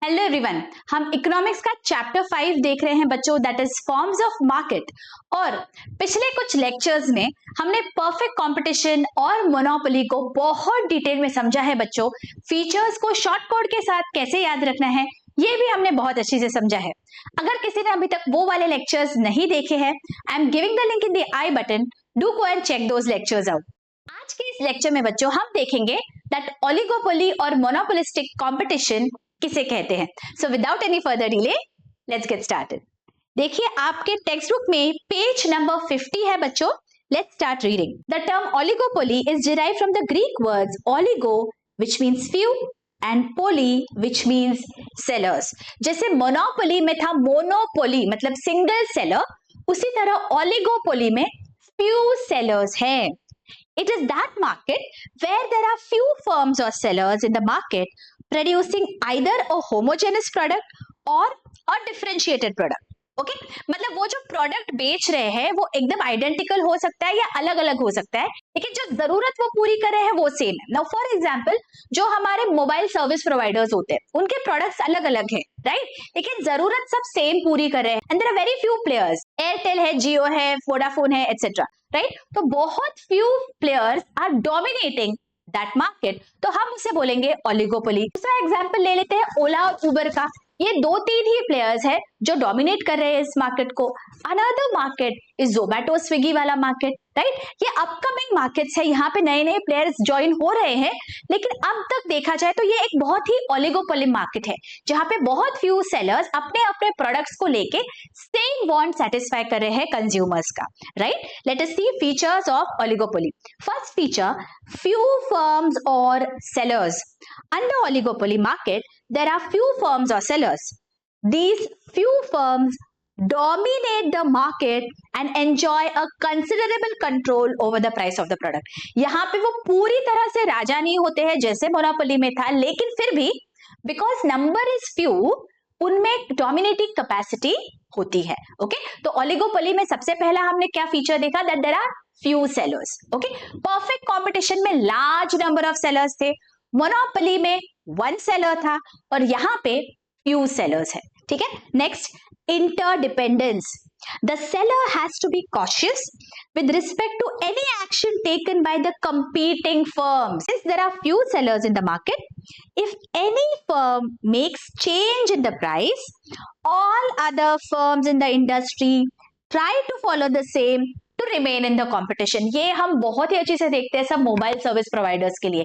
Hello everyone, हम economics का chapter 5 देख रहे हैं बच्चों, that is forms of market. और पिछले कुछ लेक्चर्स में हमने परफेक्ट कंपटीशन और मोनोपोली को बहुत डिटेल में समझा है बच्चों। फीचर्स को शॉर्ट कोड के साथ कैसे याद रखना है ये भी हमने बहुत अच्छे से समझा है। अगर किसी ने अभी तक वो वाले लेक्चर्स नहीं देखे हैं, I am giving the link in the I button, do go and check those lectures out. आज के इस लेक्चर में बच्चों हम देखेंगे दैट ओलिगोपोली और मोनोपोलिस्टिक कंपटीशन किसे कहते हैं। So without any further delay let's get started. देखिए आपके टेक्स्ट बुक में पेज नंबर 50 है बच्चों। Let's start reading. The term oligopoly is derived from the Greek words oligo which means few and poly which means sellers. जैसे monopoly में था monopoly मतलब single seller, उसी तरह ओलिगोपोली में फ्यू सेलर्स है। It is that market where there are few firms or sellers in the market producing either a homogeneous product or a differentiated product. Okay मतलब वो जो प्रोडक्ट बेच रहे हैं वो एकदम आइडेंटिकल हो सकता है या अलग अलग हो सकता है, लेकिन जो जरूरत वो पूरी कर रहे हैं वो सेम है। नाउ फॉर एग्जांपल जो हमारे मोबाइल सर्विस प्रोवाइडर्स होते हैं उनके प्रोडक्ट्स अलग अलग हैं, राइट, लेकिन जरूरत सब सेम पूरी कर रहे हैं। And there are very few players, Airtel है, जियो है, वोडाफोन है, एटसेट्रा, राइट। तो बहुत few players are dominating that market, तो हम उसे बोलेंगे ओलिगोपोली। दूसरा एग्जांपल ले लेते हैं ओला और उबर का। ये दो तीन ही प्लेयर्स है जो डोमिनेट कर रहे हैं इस मार्केट को। Another market is Zomato Swiggy वाला मार्केट, राइट। ये अपकमिंग मार्केट्स है, यहाँ पे नए नए प्लेयर्स ज्वाइन हो रहे हैं, लेकिन अब तक देखा जाए तो ये एक बहुत ही ओलिगोपोली मार्केट है जहाँ पे बहुत फ्यू सेलर्स अपने अपने प्रोडक्ट्स को लेके सेम वांट सेटिस्फाई कर रहे हैं कंज्यूमर्स का, right. Let us see features of oligopoly. First feature, few firms or sellers. Under oligopoly market, there are few firms or sellers. These few firms dominate the market and enjoy a considerable control over the price of the product. यहाँ पे वो पूरी तरह से राजा नहीं होते हैं जैसे मोनोपोली में था, लेकिन फिर भी because number is few, उनमें डोमिनेटिंग कैपेसिटी होती है। ओके तो ओलिगोपोली में सबसे पहला हमने क्या फीचर देखा, that there are few sellers. Okay perfect competition में लार्ज नंबर ऑफ सेलर्स थे, मोनोपोली में वन सेलर था और यहाँ पे फ्यू सेलर्स है। ठीक है, next interdependence. The seller has to be cautious with respect to any action taken by the competing firms. Since there are few sellers in the market, if any firm makes change in the price, all other firms in the industry try to follow the same to remain in the competition. ये हम बहुत ही अच्छे से देखते हैं सब mobile service providers के लिए।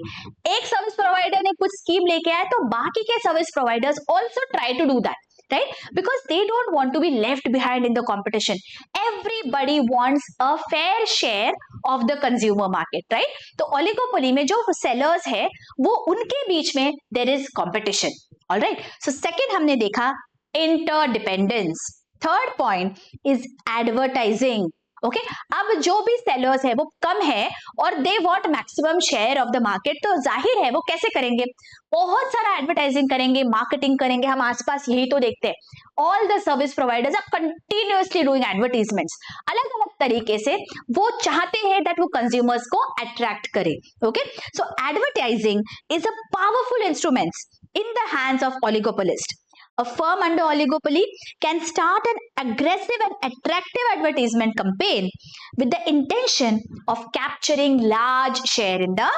एक सर्विस प्रोवाइडर ने कुछ स्कीम लेके आया तो बाकी के service providers also try to do that. Right? Because they don't want to be left behind in the competition. Everybody wants a fair share of the consumer market, right? तो oligopoly में जो sellers है वो उनके बीच में there is competition. All right? So second हमने देखा interdependence. Third point is advertising. Okay अब जो भी सेलर्स है वो कम है और they want maximum share of the market, तो जाहिर है वो कैसे करेंगे, बहुत सारा एडवर्टाइजिंग करेंगे, मार्केटिंग करेंगे। हम आसपास यही तो देखते हैं, all the service providers are continuously doing advertisements अलग अलग तरीके से। वो चाहते हैं दैट वो कंज्यूमर्स को अट्रैक्ट करे। Okay so advertising is a powerful instrument in the hands of oligopolist. A firm under oligopoly can start an aggressive and attractive advertisement campaign with the intention of capturing large share in the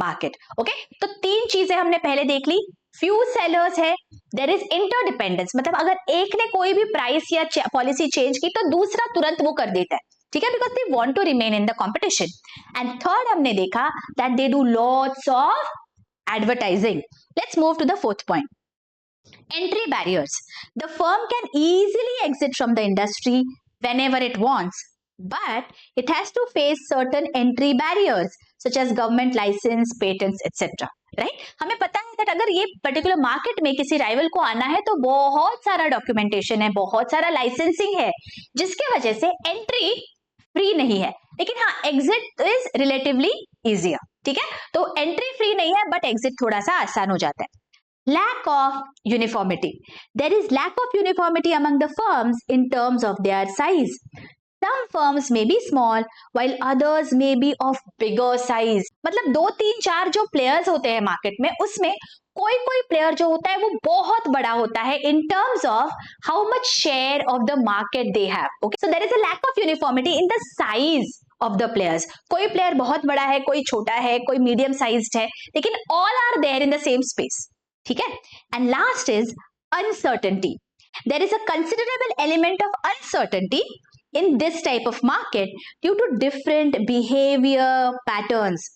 market. Okay? तो तीन चीजें हमने पहले देख ली। Few sellers है, there is interdependence, मतलब अगर एक ने कोई भी प्राइस या पॉलिसी चेंज की तो दूसरा तुरंत वो कर देता है, ठीक है, because they want to remain in the competition. And third हमने देखा that they do lots of advertising. Let's move to the fourth point. Entry barriers. The firm can easily exit from the industry whenever it wants, but it has to face certain entry barriers such as government license, patents, etc. Right? हमें पता है that अगर ये particular market में किसी rival को आना है तो बहुत सारा डॉक्यूमेंटेशन है, बहुत सारा लाइसेंसिंग है, जिसके वजह से एंट्री फ्री नहीं है, लेकिन हाँ एग्जिट इज रिलेटिवली इजियर। ठीक है, तो एंट्री फ्री नहीं है बट एग्जिट थोड़ा सा आसान हो जाता है। Lack of uniformity. There is lack of uniformity among the firms in terms of their size. Some firms may be small while others may be of bigger size. मतलब दो तीन चार जो प्लेयर्स होते हैं मार्केट में उसमें कोई कोई प्लेयर जो होता है वो बहुत बड़ा होता है in terms of how much share of the market they have. Okay, so there is a lack of uniformity in the size of the players. कोई प्लेयर बहुत बड़ा है, कोई छोटा है, कोई मीडियम साइज्ड है, लेकिन all are there in the same space. ठीक है, and last is uncertainty. There is a considerable element of uncertainty in this type of market due to different behavior patterns.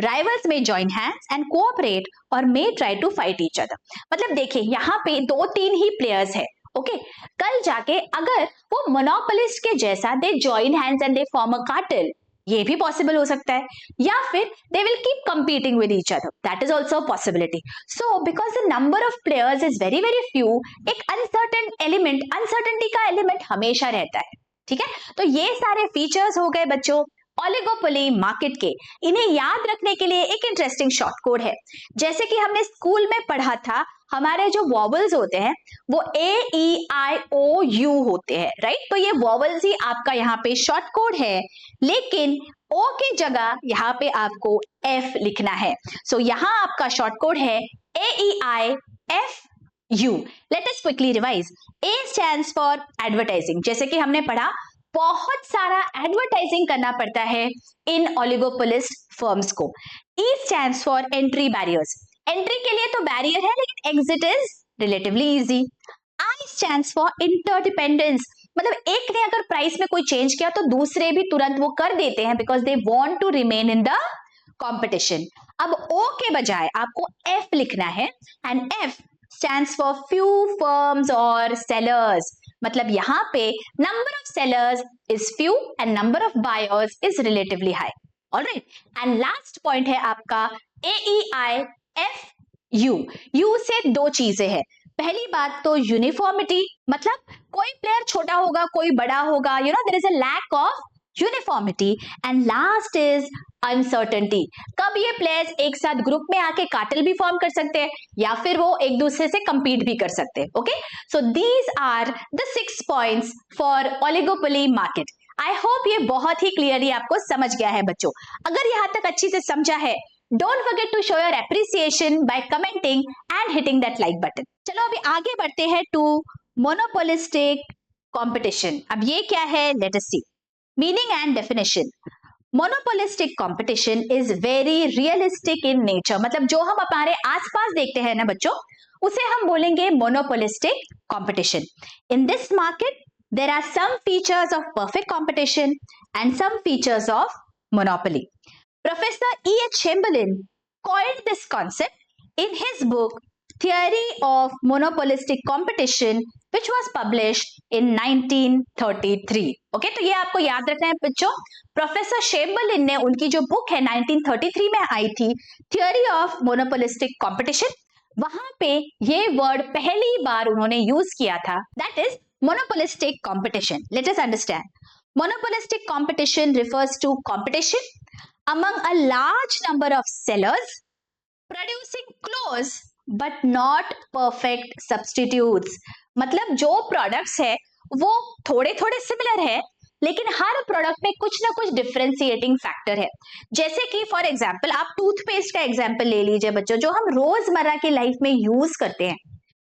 Rivals may join hands and cooperate or may try to fight each other. मतलब देखिए यहाँ पे 2-3 ही players है, okay कल जाके अगर वो monopolist के जैसा दे join hands and they form a cartel, ये भी पॉसिबल हो सकता है, या फिर they will keep competing with each other, that is also possibility. So because the number of players is very very few, एक अनसर्टेन एलिमेंट, अनसर्टेनिटी का element हमेशा रहता है। ठीक है, तो ये सारे फीचर्स हो गए बच्चों ओलिगोपोली मार्केट के। इन्हें याद रखने के लिए एक इंटरेस्टिंग शॉर्ट कोड है। जैसे कि हमने स्कूल में पढ़ा था, हमारे जो वॉवल्स होते हैं वो A-E-I-O-U होते हैं, राइट। तो ये वॉवल्स ही आपका यहाँ पे शॉर्ट कोड है, लेकिन O की जगह यहाँ पे आपको F लिखना है। सो यहाँ आपका शॉर्ट कोड है A-E-I-F-U। Let us quickly revise. A stands for advertising, जैसे कि हमने पढ़ा बहुत सारा एडवर्टाइजिंग करना पड़ता है इन ओलिगोपोलिस्ट फर्म्स को। E stands for entry barriers, entry के लिए तो बैरियर है लेकिन exit is relatively easy. I stands for interdependence, मतलब एक ने अगर प्राइस में कोई चेंज किया तो दूसरे भी तुरंत वो कर देते हैं because they want to remain in the competition. अब O के बजाय आपको F लिखना है and F stands for few firms और सेलर्स, मतलब यहाँ पे number of sellers is few and number of buyers is relatively high. Alright, and last point है आपका AEIFU। U से दो चीजें हैं। पहली बात तो यूनिफॉर्मिटी, मतलब कोई प्लेयर छोटा होगा कोई बड़ा होगा, you know there is a lack of uniformity. And last is uncertainty, कब ये प्लेयर्स एक साथ ग्रुप में आके कार्टेल भी फॉर्म कर सकते हैं या फिर वो एक दूसरे से कंपीट भी कर सकते हैं। Okay, so these are the 6 points for oligopoly market. I hope ये बहुत ही क्लियरली आपको समझ गया है बच्चों। अगर यहां तक अच्छी से समझा है, don't forget to show your appreciation by commenting and hitting that like button. चलो अभी आगे बढ़ते हैं टू मोनोपोलिस्टिक कंपटीशन। अब ये क्या है, let us see meaning and definition. Monopolistic competition is very realistic in nature, मतलब जो हम हमारे आसपास देखते हैं ना बच्चों, उसे हम बोलेंगे monopolistic competition. In this market there are some features of perfect competition and some features of monopoly. Professor E.H. Chamberlain coined this concept in his book Theory of Monopolistic Competition, which was published in 1933. Okay, तो ये आपको याद रखना है बच्चों। Professor शेम्बरलिन ने उनकी जो बुक है 1933 में आई थी, थियोरी ऑफ मोनोपोलिस्टिक कॉम्पिटिशन, वहां पे ये वर्ड पहली बार उन्होंने यूज किया था, that is monopolistic competition. Let us understand. Monopolistic competition refers to competition among a large number of sellers producing close but not perfect substitutes. मतलब जो प्रोडक्ट्स है वो थोड़े थोड़े सिमिलर है लेकिन हर प्रोडक्ट में कुछ ना कुछ डिफरेंशिएटिंग फैक्टर है। जैसे कि फॉर एग्जांपल आप टूथपेस्ट का एग्जांपल ले लीजिए बच्चों, जो हम रोजमर्रा की लाइफ में यूज करते हैं,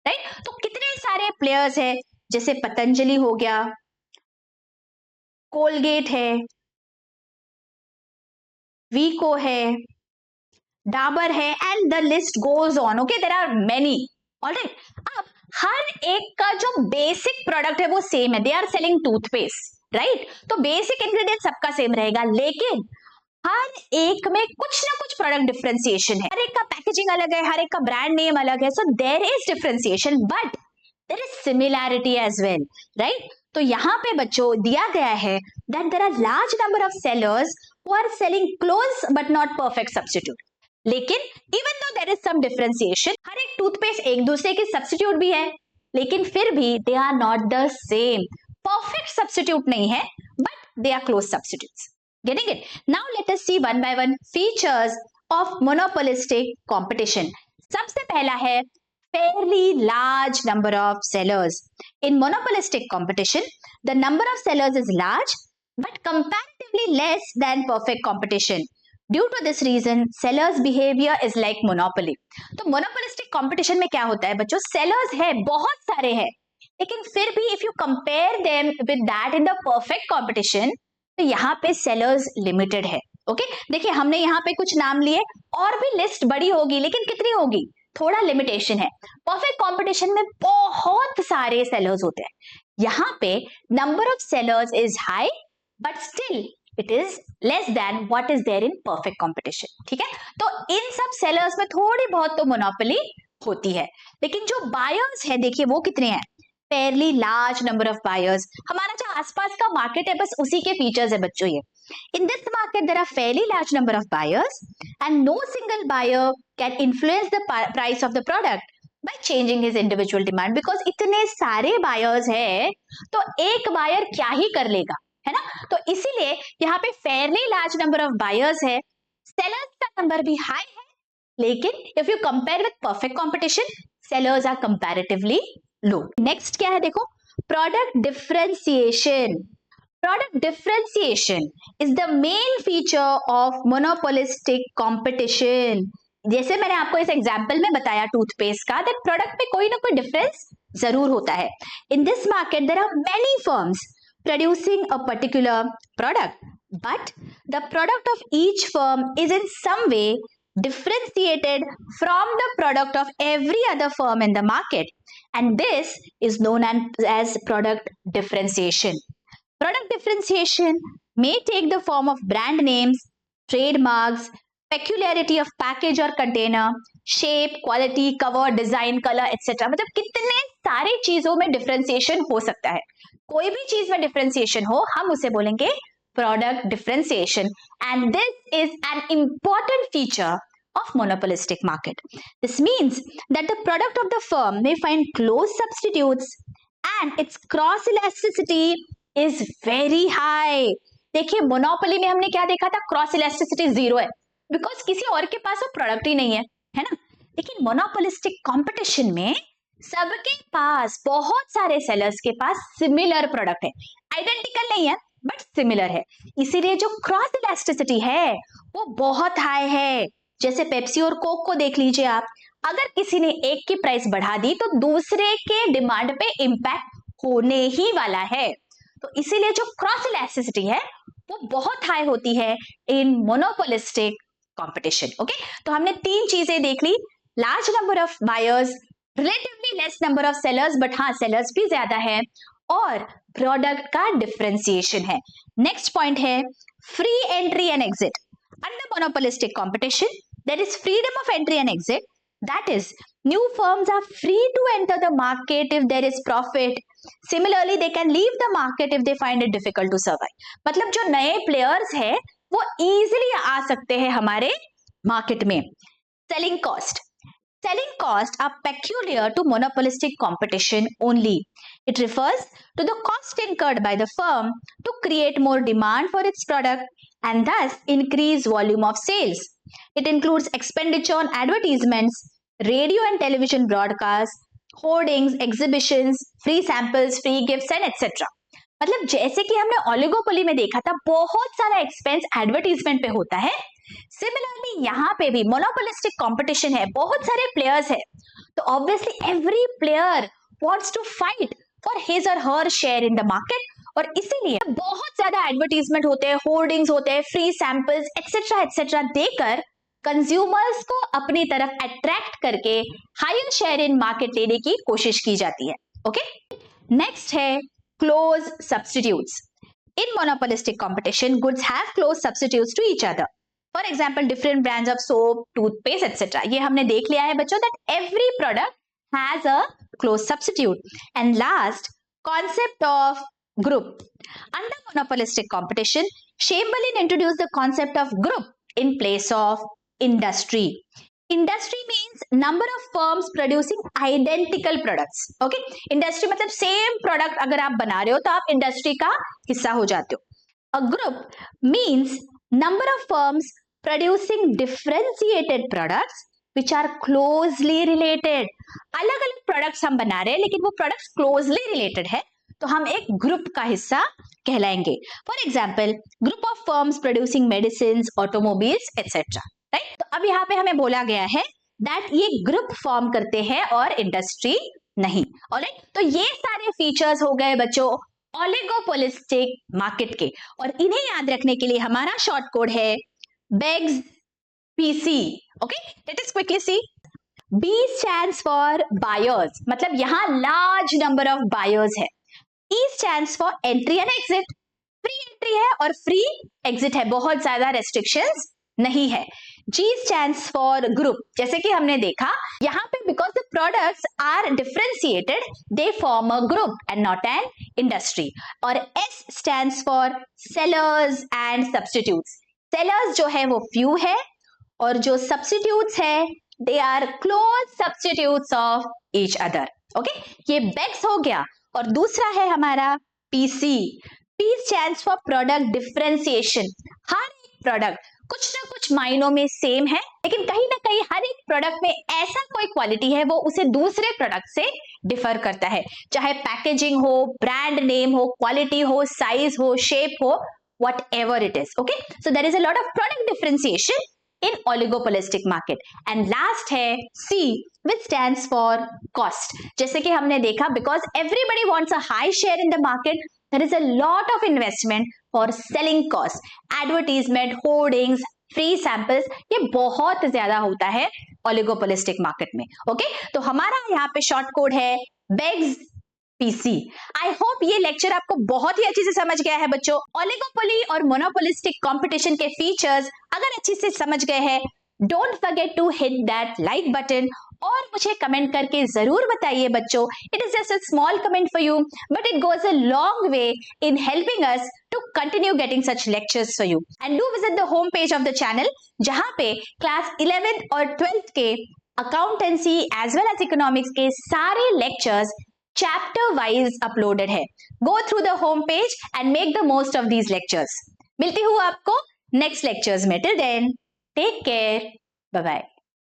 राइट। तो कितने सारे प्लेयर्स है, जैसे पतंजलि हो गया, कोलगेट है, वीको है, डाबर है, and the list goes on. Okay, there are many. Alright, अब हर एक का जो बेसिक प्रोडक्ट है वो सेम है, they are selling toothpaste, right. तो बेसिक इंग्रेडिएंट सबका सेम रहेगा, लेकिन हर एक में कुछ ना कुछ प्रोडक्ट डिफरेंशिएशन है। हर एक का पैकेजिंग अलग है, हर एक का ब्रांड नेम अलग है, so there is differentiation but there is similarity as well, right? तो यहाँ पे बच्चों दिया गया है that there are large number of sellers who are selling close but not perfect substitute. लेकिन even though there is some differentiation, हर एक toothpaste एक दूसरे की सब्स्टिट्यूट भी है, लेकिन फिर भी they are not the same. Perfect substitute नहीं है, but they are close substitutes. Getting it? Now let us see one by one features of monopolistic competition. सबसे पहला है fairly large number of sellers. In monopolistic competition, the number of sellers is large but comparatively less than perfect competition. Due to this reason sellers behaviour is like monopoly. तो monopolistic competition में क्या होता है बच्चों, sellers है बहुत सारे हैं, लेकिन फिर भी if you compare them with that in the perfect competition, तो यहाँ पे सेलर्स लिमिटेड है। ओके देखिए हमने यहाँ पे कुछ नाम लिए, और भी लिस्ट बड़ी होगी, लेकिन कितनी होगी, थोड़ा लिमिटेशन है। परफेक्ट कंपटीशन में बहुत सारे सेलर्स होते हैं, यहाँ पे number of sellers is high but still it is less than what is there in perfect competition. ठीक है, तो इन सब सेलर्स में थोड़ी बहुत तो मोनोपोली होती है, लेकिन जो बायर्स है देखिए वो कितने हैं, Fairlie large number of buyers. हमारा जो आसपास का मार्केट है बस उसी के फीचर्स है बच्चों ये। In this market there are fairly large number of buyers and no single buyer can influence the price of the product by changing his individual demand, because इतने सारे बायर्स है तो एक बायर क्या ही कर लेगा, है ना। तो इसीलिए यहाँ पे fairly large number of buyers है, सेलर्स का नंबर भी हाई है, लेकिन if you compare with perfect competition sellers are comparatively low. Next क्या है देखो, product differentiation. Product differentiation is the main feature of monopolistic competition. जैसे मैंने आपको इस एग्जांपल में बताया टूथपेस्ट का, दैट प्रोडक्ट में कोई ना कोई डिफरेंस जरूर होता है। In this market there are many firms producing a particular product, but the product of each firm is in some way differentiated from the product of every other firm in the market, and this is known as product differentiation. Product differentiation may take the form of brand names, trademarks, peculiarity of package or container, shape, quality, cover, design, color, etc. मतलब कितने सारी चीजों में differentiation हो सकता है, कोई भी चीज में डिफरेंशिएशन हो हम उसे बोलेंगे product differentiation, and this is an important feature of monopolistic market. This means that the product of the firm may find close substitutes and its cross elasticity is very high. देखिए monopoly में हमने क्या देखा था, cross elasticity zero है, because किसी और के पास वो प्रोडक्ट ही नहीं है ना। लेकिन मोनोपोलिस्टिक कंपटीशन में सबके पास, बहुत सारे सेलर्स के पास सिमिलर प्रोडक्ट है, आइडेंटिकल नहीं है बट सिमिलर है, इसीलिए जो क्रॉस इलास्टिसिटी है वो बहुत हाई है। जैसे पेप्सी और कोक को देख लीजिए आप, अगर किसी ने एक की प्राइस बढ़ा दी तो दूसरे के डिमांड पे इंपैक्ट होने ही वाला है, तो इसीलिए जो क्रॉस इलास्टिसिटी है वो बहुत हाई होती है इन मोनोपोलिस्टिक कंपटीशन। ओके, तो हमने तीन चीजें देख ली, large number of buyers, relatively less number of sellers but हाँ सेलर्स भी ज्यादा है, और प्रोडक्ट का डिफरेंशिएशन है। नेक्स्ट पॉइंट है free entry and exit. Under monopolistic competition there is freedom of entry and exit, that is new firms are free to enter the market if there is profit, similarly they can leave the market if they find it difficult to survive। मतलब जो नए players है वो easily आ सकते हैं हमारे market में। selling cost are peculiar to monopolistic competition only. It refers to the cost incurred by the firm to create more demand for its product and thus increase volume of sales. It includes expenditure on advertisements, radio and television broadcasts, hoardings, exhibitions, free samples, free gifts and etc. मतलब जैसे कि हमने oligopoly में देखा था बहुत सारा expense advertisement पे होता है, सिमिलरली यहाँ पे भी मोनोपोलिस्टिक कंपटीशन है, बहुत सारे प्लेयर्स है, तो obviously every player wants to fight for his और her share in the market, और इसीलिए बहुत ज्यादा एडवर्टीजमेंट होते हैं, होर्डिंग्स होते हैं, फ्री सैंपल्स एक्सेट्रा एक्सेट्रा देकर कंज्यूमर्स को अपनी तरफ अट्रैक्ट करके हायर शेयर इन मार्केट लेने की कोशिश की जाती है। ओके, नेक्स्ट है close substitutes. In monopolistic competition, goods have close substitutes to each other. For example, different brands of soap, toothpaste, etc. ये हमने देख लिया है बच्चों that every product has a close substitute. And last, concept of group. Under monopolistic competition, Chamberlain introduced the concept of group in place of industry. Industry means number of firms producing identical products. Okay, industry मतलब same product अगर आप बना रहे हो तो आप industry का हिस्सा हो जाते हो। A group means number of firms producing differentiated products which are closely related. अलग अलग products हम बना रहे हैं लेकिन वो products closely related है, तो हम एक ग्रुप का हिस्सा कहलाएंगे। For example, group of firms producing medicine, automobiles etcetera, right. तो अब यहाँ पे हमें बोला गया है दैट ये ग्रुप फॉर्म करते हैं और इंडस्ट्री नहीं। ऑलराइट, तो ये सारे फीचर्स हो गए बच्चों ओलिगोपोलिस्टिक मार्केट के, और इन्हें याद रखने के लिए हमारा शॉर्ट कोड है bags PC। Okay, let us quickly see. B stands for buyers, मतलब यहाँ large number of buyers है। E stands for entry and exit, free entry है और free exit है, बहुत ज्यादा restrictions नहीं है। G stands for group, जैसे कि हमने देखा यहाँ पे because the products are differentiated, they form a group and not an industry। और S stands for sellers and substitutes, sellers जो है वो few है और जो substitutes है they are close substitutes of each other। Okay, ये बेग्स हो गया। और दूसरा है हमारा PC। P stands for product differentiation, हर एक प्रोडक्ट कुछ ना कुछ मायनों में सेम है, लेकिन कहीं ना कहीं हर एक प्रोडक्ट में ऐसा कोई क्वालिटी है वो उसे दूसरे प्रोडक्ट से डिफर करता है, चाहे पैकेजिंग हो, ब्रांड नेम हो, क्वालिटी हो, साइज हो, शेप हो, whatever it is। okay, so there is a lot of product differentiation in oligopolistic market। and last है C, which stands for cost। जैसे कि हमने देखा because everybody wants a high share in the market, there is a lot of investment for selling cost, advertisement, hoardings, free samples, ये बहुत ज्यादा होता है oligopolistic market में। ओके, तो हमारा यहाँ पे शॉर्ट कोड है बेग्स PC। आई होप ये लेक्चर आपको बहुत ही अच्छे से समझ गया है बच्चों। ओलिगोपोली और मोनोपोलिस्टिक कंपटीशन के फीचर्स अगर अच्छे से समझ गए हैं, don't forget to hit that like button और मुझे कमेंट करके जरूर बताइए बच्चों। It is just a small comment for you but it goes a long way in helping us to continue getting such lectures for you. And do visit the home page of the channel, जहां पे class 11th और 12th के accountancy as well as economics के सारे lectures chapter wise uploaded है। गो through the home page and make the most of these lectures. मिलती हूँ आपको नेक्स्ट लेक्चर्स में। Till then take care, bye bye.